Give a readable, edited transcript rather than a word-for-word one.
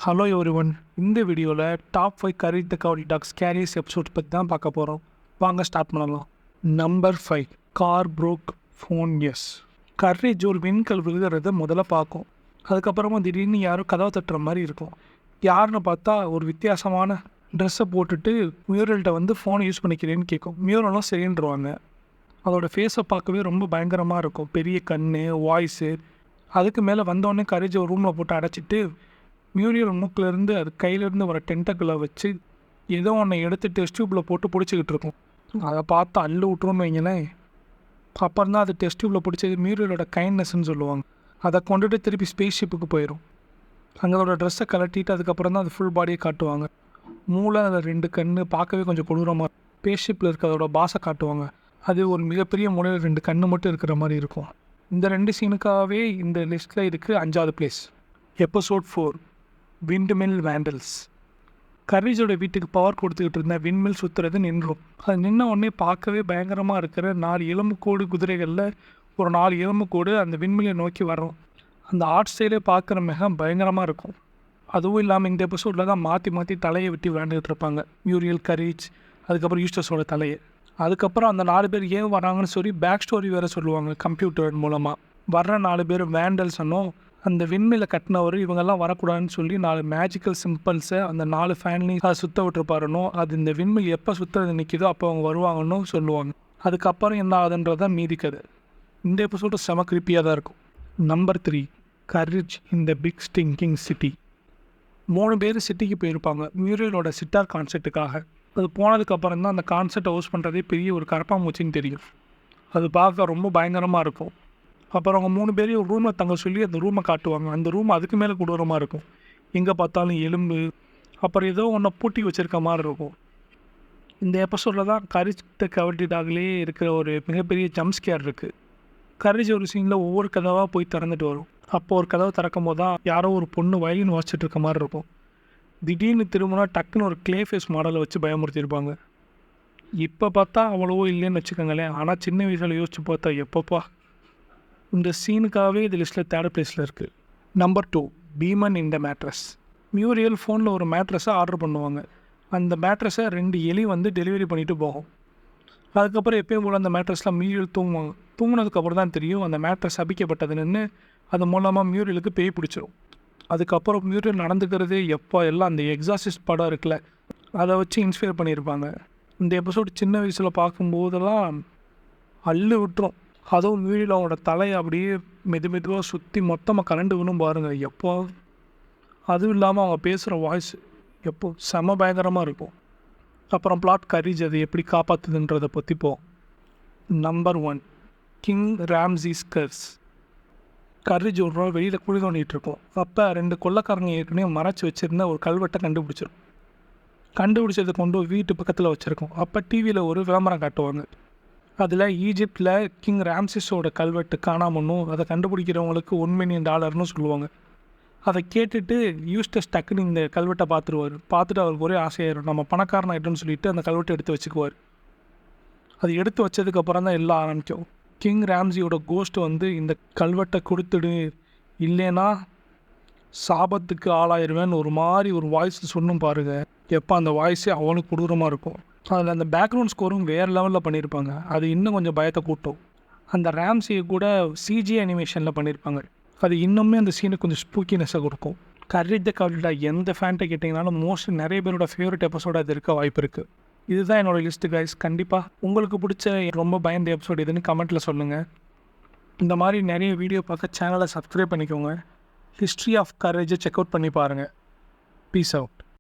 Hello everyone. இந்த வீடியோவில் top 5 Courage the Cowardly Dog scariest episode பற்றி தான் பார்க்க போகிறோம். வாங்க ஸ்டார்ட் பண்ணலாம். நம்பர் 5, கார் ப்ரோக் ஃபோன் எஸ். கரேஜ் ஒரு விண்கல் விழுகிறத முதல்ல பார்க்கும். அதுக்கப்புறமா திடீர்னு யாரும் கதவை தட்டுற மாதிரி இருக்கும். யாருன்னு பார்த்தா ஒரு வித்தியாசமான ட்ரெஸ்ஸை போட்டுட்டு மியூரல்கிட்ட வந்து ஃபோனை யூஸ் பண்ணிக்கிறேன்னு கேட்கும். மியூரலும் சரின்றுவாங்க. அதோடய ஃபேஸை பார்க்கவே ரொம்ப பயங்கரமாக இருக்கும். பெரிய கண், வாய்ஸு. அதுக்கு மேலே வந்தோடனே கரேஜ் ஒரு ரூமில் போட்டு அடைச்சிட்டு மியூரியல் மூக்கிலேருந்து அது கையிலேருந்து வர டென்டக்கிளை வச்சு ஏதோ ஒன்றை எடுத்து டெஸ்ட் டியூப்பில் போட்டு பிடிச்சிக்கிட்டு இருக்கும். அதை பார்த்து அள்ளு விட்ருன்னு வைங்களேன். அப்புறம் தான் அது டெஸ்ட் டியூப்பில் பிடிச்சது மியூரியலோட கைண்ட்னஸ்ன்னு சொல்லுவாங்க. அதை கொண்டுட்டு திருப்பி ஸ்பேஸ் ஷிப்புக்கு போயிடும். அங்களோட ட்ரெஸ்ஸை கலட்டிட்டு அதுக்கப்புறம் தான் அது ஃபுல் பாடியை காட்டுவாங்க. மூளை, அதில் 2 கண், பார்க்கவே கொஞ்சம் கொடூரமாக. ஸ்பேஸ் ஷிப்பில் இருக்க அதோட பாஸை காட்டுவாங்க. அது ஒரு மிகப்பெரிய மூலையில் 2 கண் மட்டும் இருக்கிற மாதிரி இருக்கும். இந்த 2 சீனுக்காகவே இந்த லிஸ்ட்டில் இருக்குது 5வது பிளேஸ். Episode 4, windmill vandals. கரேஜோட வீட்டுக்கு பவர் கொடுத்துக்கிட்டு இருந்த விண்மில் சுற்றுறது நின்றும். அது நின்ன உடனே பார்க்கவே பயங்கரமாக இருக்கிற 4 எலும்புக்கூடு குதிரைகளில் ஒரு 4 எலும்புக்கூடு அந்த விண்மிலை நோக்கி வரும். அந்த ஆர்ட் ஸ்டைலே பார்க்குற மிக பயங்கரமாக இருக்கும். அதுவும் இல்லாமல் இந்த எபிசோடில் தான் மாற்றி மாற்றி தலையை விட்டு விளையாண்டுக்கிட்டு இருப்பாங்க. மியூரியல், கரேஜ், அதுக்கப்புறம் யூஸ்டஸோட தலையை. அதுக்கப்புறம் அந்த 4 பேர் ஏன் வராங்கன்னு சொல்லி பேக் ஸ்டோரி வேறு சொல்லுவாங்க கம்ப்யூட்டர் மூலமாக. வர்ற 4 பேர் வேண்டல்ஸ்னும் அந்த விண்மில கட்டினவர் இவங்கெல்லாம் வரக்கூடாதுன்னு சொல்லி 4 மேஜிக்கல் சிம்பிள்ஸை அந்த 4 ஃபேன்லையும் அதை சுற்ற விட்டுருப்பாருனோ, அது இந்த விண்மில் எப்போ சுற்றுறது நிற்கிதோ அப்போ அவங்க வருவாங்கன்னு சொல்லுவாங்க. அதுக்கப்புறம் என்ன ஆகுதுன்றதான் மீதி கதை. இந்த எபிசோடு செம கிரிப்பியாக தான் இருக்கும். Number 3, Courage in the big stinking city. 3 பேர் சிட்டிக்கு போயிருப்பாங்க மியூரியலோட சிட்டார் கான்செர்ட்டுக்காக. அது போனதுக்கப்புறம் தான் அந்த கான்செர்ட்டை ஹோஸ்ட் பண்ணுறதே பெரிய ஒரு கரப்பாம்பூச்சின்னு தெரியும். அது பார்க்க ரொம்ப பயங்கரமாக இருக்கும். அப்புறம் அவங்க 3 பேரையும் ஒரு ரூமில் தங்க சொல்லி அந்த ரூமை காட்டுவாங்க. அந்த ரூம் அதுக்கு மேலே கொடூரமாக இருக்கும். எங்கே பார்த்தாலும் எலும்பு, அப்புறம் ஏதோ ஒன்றை பூட்டி வச்சுருக்க மாதிரி இருக்கும். இந்த எபிசோடில் தான் கரேஜ் த கவர்டி டாக்லேயே இருக்கிற ஒரு மிகப்பெரிய ஜம்ப் ஸ்கேர் இருக்குது. கரேஜ் ஒரு சீனில் ஒவ்வொரு கதவாக போய் திறந்துட்டு வரும். அப்போ ஒரு கதவை திறக்கும் போது தான் யாரோ ஒரு பொண்ணு வயலின் வாசிச்சுட்டு இருக்க மாதிரி இருக்கும். திடீர்னு திரும்பினா டக்குன்னு ஒரு கிளே ஃபேஸ் மாடலை வச்சு பயமுறுத்திருப்பாங்க. இப்போ பார்த்தா அவ்வளவோ இல்லைன்னு வச்சுக்கோங்களேன். ஆனால் சின்ன வயசில் யோசிச்சு பார்த்தா எப்பப்பா. இந்த சீனுக்காகவே இது லிஸ்ட்டில் 3rd பிளேஸில் இருக்குது. நம்பர் 2, பீமன் இன் த மேட்ரஸ். மியூரியல் ஃபோனில் ஒரு மேட்ரஸை ஆர்டர் பண்ணுவாங்க. அந்த மேட்ரஸை 2 எலி வந்து டெலிவரி பண்ணிவிட்டு போகும். அதுக்கப்புறம் எப்பயும் போல் அந்த மேட்ரஸில் மியூரியல் தூங்குவாங்க. தூங்கினதுக்கப்புறம் தான் தெரியும் அந்த மேட்ரஸ் அபிக்கப்பட்டதுன்னு. அது மூலமாக மியூரியலுக்கு பேய் பிடிச்சிரும். அதுக்கப்புறம் மியூரியல் நடந்துக்கிறது எப்போ எல்லாம் அந்த எக்ஸாசிஸ்ட் படம் இருக்குல்ல, அதை வச்சு இன்ஸ்பயர் பண்ணியிருப்பாங்க. இந்த எபிசோடு சின்ன வயசில் பார்க்கும்போதெல்லாம் அள்ளு விட்டுரும். அதுவும் மியூரியல் அவங்களோட தலையை அப்படியே மெதுவாக சுற்றி மொத்தமாக கலண்டுக்கணும் பாருங்கள் எப்போ. அதுவும் இல்லாமல் அவங்க பேசுகிற வாய்ஸ் எப்போ செம பயங்கரமாக இருக்கும். அப்புறம் பிளாட் கரேஜ் அதை எப்படி காப்பாற்றுதுன்றதை பற்றி போம். Number 1, king Ramses curse. Courage ஒரு நாள் வெளியில் குழி தோண்டிகிட்டு இருக்கும். அப்போ 2 கொள்ளைக்காரங்க ஏற்கனவே மறைச்சி வச்சுருந்த ஒரு கல்வெட்டை கண்டுபிடிச்சதை கொண்டு வீட்டு பக்கத்தில் வச்சுருக்கோம். அப்போ டிவியில் ஒரு விளம்பரம் காட்டுவாங்க. அதில் ஈஜிப்டில் கிங் ராம்சீஸோட கல்வெட்டு காணாமன்னும் அதை கண்டுபிடிக்கிறவங்களுக்கு $1 மில்லியன் சொல்லுவாங்க. அதை கேட்டுட்டு யூஸ்டஸ் டக்குன்னு இந்த கல்வெட்டை பார்த்துட்டு அவருக்கு ஒரே ஆசையாயிரும். நம்ம பணக்காரன் ஆகிட்டோன்னு சொல்லிட்டு அந்த கல்வெட்டை எடுத்து வச்சுக்குவார். அது எடுத்து வச்சதுக்கப்புறம் தான் எல்லாம் ஆரம்பிக்கும். கிங் ராம்சியோட கோஸ்ட் வந்து இந்த கல்வெட்டை கொடுத்துடு, இல்லைன்னா சாபத்துக்கு ஆளாயிருவேன்னு ஒரு மாதிரி ஒரு வாய்ஸ் சொன்னும் பாருங்கள். எப்போ அந்த வாய்ஸே அவனுக்கு கொடூரமாக இருக்கும். அதில் அந்த பேக்ரவுண்ட் ஸ்கோரும் வேறு லெவலில் பண்ணியிருப்பாங்க. அது இன்னும் கொஞ்சம் பயத்தை கூட்டும். அந்த ராம்சியை கூட சிஜி அனிமேஷனில் பண்ணியிருப்பாங்க. அது இன்னுமே அந்த சீனுக்கு கொஞ்சம் ஸ்பூக்கினஸை கொடுக்கும். கரேஜ் த கவர்டி டாக் எந்த ஃபேன்ட்டை கேட்டிங்கனாலும் மோஸ்ட்லி நிறைய பேரோட ஃபேவரட் எபிசோடு அது இருக்க வாய்ப்பு இருக்குது. இதுதான் என்னோடய லிஸ்ட்டு கைஸ். கண்டிப்பாக உங்களுக்கு பிடிச்ச ரொம்ப பயந்த எபிசோடு எதுன்னு கமெண்ட்டில் சொல்லுங்கள். இந்த மாதிரி நிறைய வீடியோ பார்க்க சேனலை சப்ஸ்கிரைப் பண்ணிக்கோங்க. ஹிஸ்ட்ரி ஆஃப் கரேஜை செக் அவுட் பண்ணி பாருங்கள். Peace out.